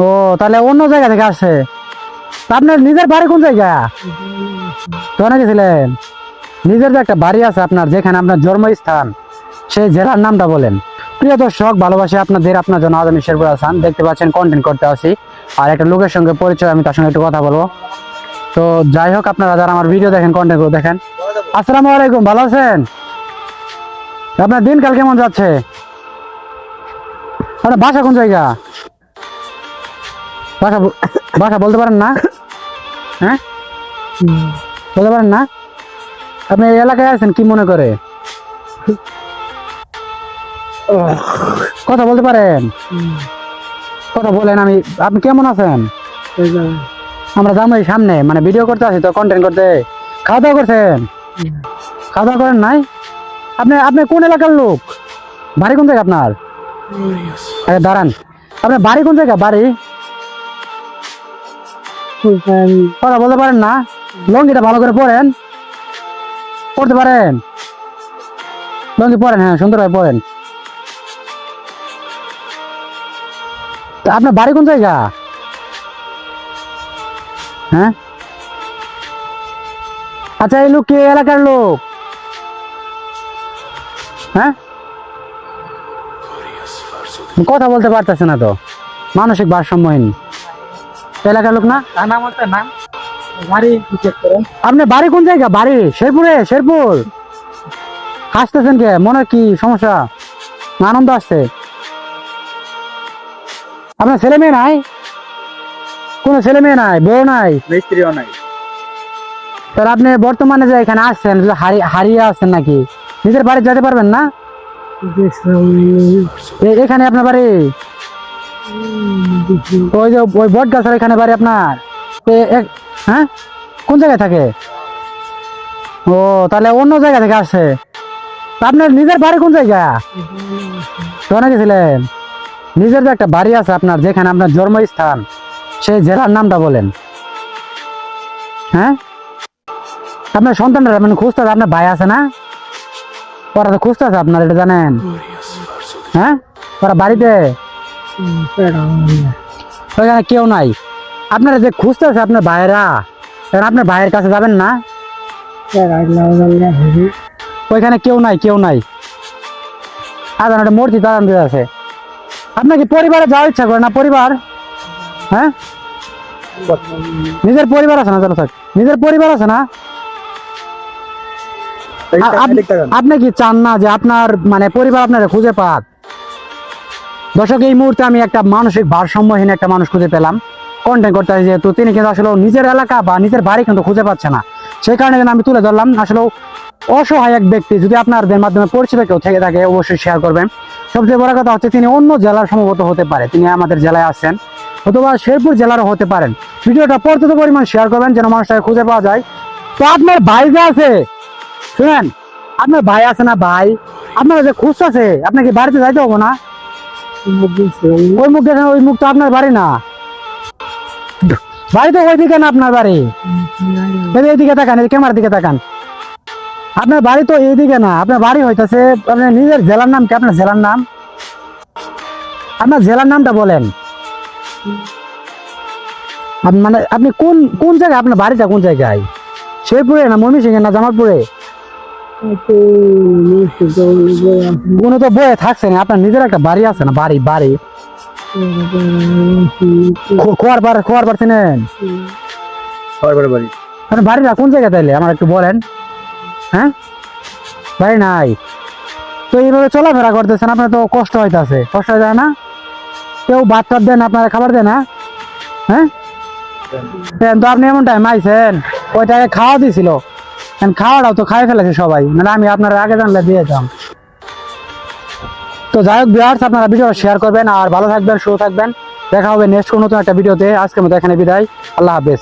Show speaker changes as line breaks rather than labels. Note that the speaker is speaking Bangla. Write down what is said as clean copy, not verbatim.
ও তাহলে অন্য জায়গা থেকে আসছে। তা আপনার নিজের বাড়ি কোন জায়গা? কোথায় গেছিলেন? নিজের যে একটা বাড়ি আছে আপনার, যেখানে আপনার জন্মস্থান, সেই জেলার নামটা বলেন। প্রিয় দর্শক, ভালোবাসি আপনাদের, আপনার জন্য আজ আমি শেরপুর হাসান। দেখতে পাচ্ছেন কন্টেন্ট করতে আসি, আর একটা লোকের সঙ্গে পরিচয়, আমি তার সঙ্গে একটু কথা বলবো। তো যাই হোক, আপনারা যারা আমার ভিডিও দেখেন, কন্টেন্ট করে দেখেন, আসসালামু আলাইকুম, ভালো আছেন? আপনার দিনকাল কেমন যাচ্ছে? আপনার বাসা কোন জায়গা? বাসা বাসা বলতে পারেন না? হ্যাঁ, বলতে পারেন না? আপনি এই এলাকায় আছেন কি মনে করে? কথা বলতে পারেন? কথা বলেন। আপনি কেমন আছেন? আমরা যাবো এই সামনে, মানে ভিডিও করতে আছি তো, কন্টেন্ট করতে। খাওয়া দাওয়া করছেন? খাওয়া দাওয়া করেন নাই? আপনি আপনি কোন এলাকার লোক? বাড়ি কোন জায়গা আপনার? আরে দাঁড়ান, আপনার বাড়ি কোন জায়গা? বাড়ি কথা বলতে পারেন না? লঙ্গিটা ভালো করে পরেন, পড়তে পারেন? লঙ্গি পরেন, হ্যাঁ সুন্দরভাবে পরেন। তা আপনার বাড়ি কোন জায়গা? হ্যাঁ, আচ্ছা, এই লোক কি এই এলাকার লোক? হ্যাঁ, কথা বলতে পারতেছে না তো, মানসিক ভারসাম্যহীন। এলাকার লোক না? আপনার বাড়ি কোন জায়গা? বাড়ি শেরপুরে? শেরপুর? হাসতেছেন কে? মনে কি সমস্যা না আনন্দ আসছে? আপনার ছেলে মেয়ে নাই? কোনো ছেলে মেয়ে নাই, বউ নাই,
স্ত্রীও নাই।
তাহলে আপনি বর্তমানে যে এখানে আসছেন, হারিয়ে আসছেন নাকি? নিজের বাড়ি যেতে পারবেন না? এখানে আপনার বাড়ি? ওই যে ওই বট গাছের এখানে বাড়ি আপনার? হ্যাঁ, কোন জায়গায় থাকে? ও তাহলে অন্য জায়গা থেকে আসছে। আপনার নিজের বাড়ি কোন জায়গা? কোথায় গেছিলেন? নিজের যে একটা বাড়ি আছে আপনার, যেখানে আপনার জন্মস্থান, সেই জেলার নামটা বলেন। হ্যাঁ, আপনার সন্তানরা মানে খুঁজতেছে, আপনার ভাই আছে না? ওরা তো খুঁজতেছে আপনার, এটা জানেন? হ্যাঁ, ওরা বাড়িতে? ওইখানে কেউ নাই? আপনারা যে খুঁজতেছে আপনার ভাইয়েরা, আপনার ভাইয়ের কাছে যাবেন না? ওইখানে কেউ নাই, কেউ নাই। আদান একটা মসজিদ আদান দিয়ে আছে। আপনার কি পরিবারে যাওয়ার ইচ্ছা করে না? পরিবার, হ্যাঁ, নিজের পরিবার আছে না? চলো থাক, নিজের পরিবার আছে না? আপনি কি চান না যে আপনার মানে পরিবার আপনারা খুঁজে পাক? দর্শক, এই মুহূর্তে আমি একটা মানসিক ভারসাম্যহীন একটা মানুষ খুঁজে পেলাম, কন্টেন্ট করতে, যেহেতু তিনি কিন্তু আসলে নিজের এলাকা বা নিজের বাড়ি কিন্তু খুঁজে পাচ্ছে না, সেই কারণে কিন্তু আমি তুলে ধরলাম। আসলে অসহায় এক ব্যক্তি, যদি আপনাদের মাধ্যমে পরিচিত কেউ থেকে থাকে অবশ্যই শেয়ার করবেন। সবচেয়ে বড় কথা হচ্ছে, তিনি অন্য জেলার সম্ভবত হতে পারে, তিনি আমাদের জেলায় আসছেন, অথবা শেরপুর জেলারও হতে পারেন। ভিডিওটা পর্যাপ্ত পরিমাণ শেয়ার করবেন যেন মানুষটাকে খুঁজে পাওয়া যায়। তো আপনার ভাই যে আছে, শুনেন, আপনার ভাই আছে না? ভাই আপনার যে খুঁজতেছে, আপনাকে বাড়িতে যাইতে হবে না? ওই মুখ দেখেন, ওই মুখ তো আপনার বাড়ি না। বাড়ি তো ওইদিকে না আপনার বাড়ি? এইদিকে তাকান, এই ক্যামেরার দিকে তাকান। আপনার বাড়ি তো এইদিকে না, আপনার বাড়ি হইতেছে আপনার নিজের জেলার নাম কি? আপনার জেলার নাম, আপনার জেলার নামটা বলেন। মানে আপনি কোন কোন জায়গায়? আপনার বাড়িটা কোন জায়গায়? শেরপুরে না ময়মনসিংহে না জামালপুরে? কোনো তো বয়ে থাকছেন, আপনার নিজের একটা বাড়ি আছে না? বাড়ি বাড়ি খোয়ার পারছেন? আপনার বাড়িটা কোন জায়গায় তাইলে আমার একটু বলেন। হ্যাঁ, বাড়ি নাই? তো এইভাবে চলাফেরা করতেছেন, আপনার তো কষ্ট হইতেছে, কষ্ট হয়ে যায় না? কেউ ভাত টাত দেন, আপনারা খাবার দেন না? হ্যাঁ, তো আপনি এমন টাইম আইছেন, ওইটাকে খাওয়া দিছিল, খাওয়াটাও তো খাই ফেলেছে সবাই, মানে আমি আপনারা আগে জানলে দিয়েছিলাম। তো যাই হোক ভিউয়ার্স, আপনারা ভিডিও শেয়ার করবেন, আর ভালো থাকবেন, সুস্থ থাকবেন। দেখা হবে নেক্সট কোনো নতুন একটা ভিডিওতে। আজকের মতো এখানে বিদায়, আল্লাহ হাফেজ।